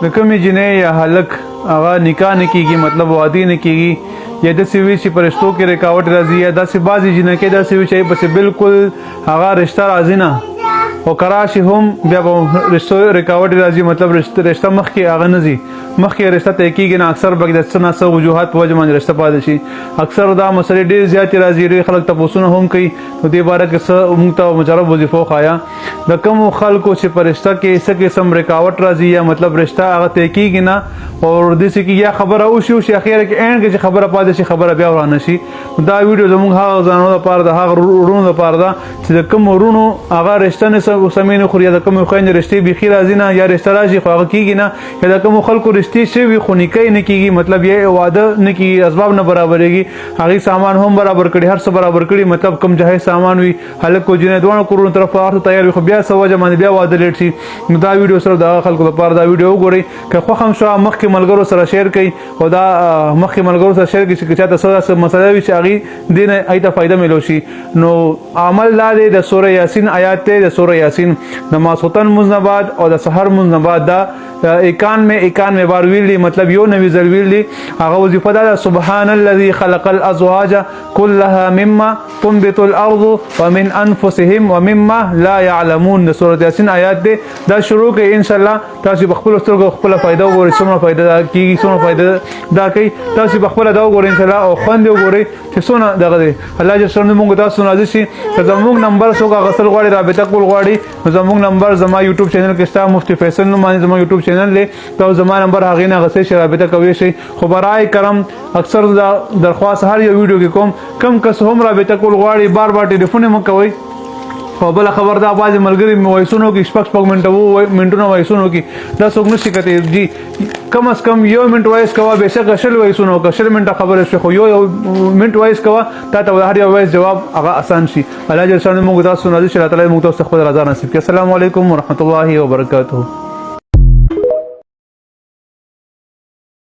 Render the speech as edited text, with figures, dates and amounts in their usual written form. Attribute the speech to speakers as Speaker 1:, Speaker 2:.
Speaker 1: د کومې جنې یا هلک هغه نکاح نه کیږي مطلب واده نه کیږي یا داسې وي چې پرشتو کې رکاوټ راځي یا داسې بعضې جنکۍ داسې وي چې پسې بالکل هغه رشته راځي نه او که راشي هم بیا به رشتو رکاوټ راځي مطلب رشته مخکې هغه نه ځي مخکې رشته طی کېږي نه اکثر به د څه نه څه وجوهات په وجه باندې رشته پاتې شي اکثر دا مسلې ډېرې زیاتې راځي ډېر خلک تپوسونه هم کوي نو دې باره کې څه موږ ته مجرب وظیفه وښایه د کومو خلکو چې په رشته کې څه قسم رکاوټ راځي یا مطلب رشته هغه طی کېږي نه او داسې کې یا خبره وشي اخره کې اینډ کې چې خبره پاتې شي خبره بیا ورانه شي دا ویډیو زموږ هغه ځانو لپاره د هغه وروڼو لپاره ده چې د کوم وروڼو هغه رشته نه سمې نه خوري یا د کومې خویندې رشتې بیخي راځي نه یا رشته راشي خو هغه کېږي نه یا د کومو خلکو رشتې شوي خو نکاح نه کېږي مطلب یې واده نه کېږي اسباب نه برابرېږي هغې سامان هم برابر کړي هر څه برابر کړي مطلب کوم جهیز سامان وي هلک کو جنۍ دواړو کورونو طرف ته هر څه تیار وي خو بیا څه وجه باندې بیا واده لیټ شي نو دا ویډیو صرف د هغه خلکو لپاره دا ویډیو وګورئ که خوښ هم شوه مخکې ملګرو سره شیر کړئ او دا مخکې ملګرو سره شیر کړئ چې که چاته څه مسله وي چې هغې دې نه هغې ته فایده میلو شي نو عمل دا دی د سوره یاسین آیات دی د سوره یاسین د ماسخوتن مونځ نه بعد او د سحر مونځ نه بعد دا 91 بار ویلی مطلب یو نوی ځل ویلی هغه وظیفه دا سبحان الذي خلق الازواج كلها مما تنبت الارض ومن انفسهم ومما لا يعلمون د سوره یاسین آیات دی دا شروع کې ان شاء الله تاسو بخپل سترګو خپل فائدہ وګورئ څومره فائدہ کیږي څومره فائدہ دا کوي تاسو بخپل دا وګورئ ان شاء الله او خوند وګورئ چې څونه دغه دی الله جل شانه موږ تاسو نازل شي زموږ نمبر څوک غسل غواړي رابطه کول غواړي زموږ نمبر زما یوټیوب چینل کې شته مفتی فیصل نو باندې زما یوټیوب چینل له تو زما نمبر هغه نه غسل شي رابطه کوي شي خو برای کرم اکثر درخواست هر یو ویډیو کې کوم کم کس هم رابطه کول غواړي بار بار ټلیفون مو کوي او بل خبر دا باز ملګری وایسونو کې شپږ منټونو وایسونو کې دا څوک نشي کوي جی کم از کم یو منټ وایس کوا بهشکه شل وایسونو کا شل منټه خبره شي خو یو منټ وایس کوا تا ته هر یو وایس جواب هغه آسان شي الله جل شانه موږ تاسو نازل شي الله تعالی موږ تاسو خپل رضا نصیب کړي السلام علیکم ورحمت الله وبرکاته